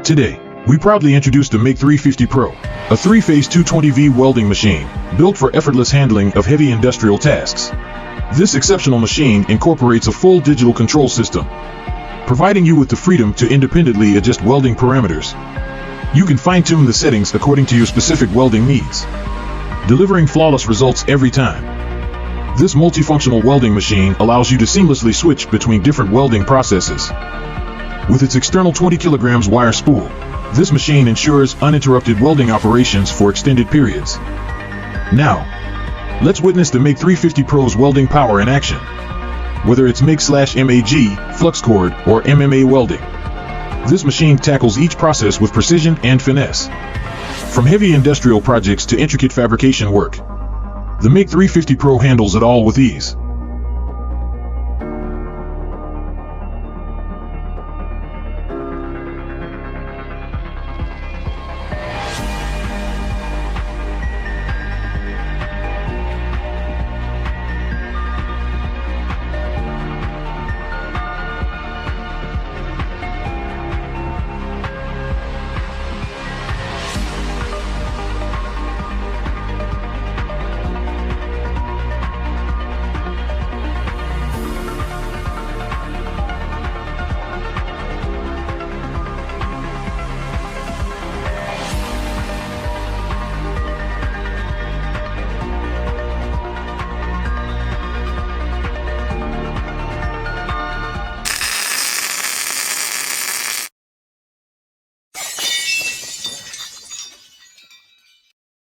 Today, we proudly introduced the MIG-350 PRO, a 3-phase 220V welding machine, built for effortless handling of heavy industrial tasks. This exceptional machine incorporates a full digital control system, providing you with the freedom to independently adjust welding parameters. You can fine-tune the settings according to your specific welding needs, delivering flawless results every time. This multifunctional welding machine allows you to seamlessly switch between different welding processes. With its external 20 kilograms wire spool, this machine ensures uninterrupted welding operations for extended periods. Now, let's witness the MIG-350 PRO's welding power in action. Whether it's MIG/MIG, Flux-Cored, or MMA welding, this machine tackles each process with precision and finesse. From heavy industrial projects to intricate fabrication work, the MIG-350 PRO handles it all with ease.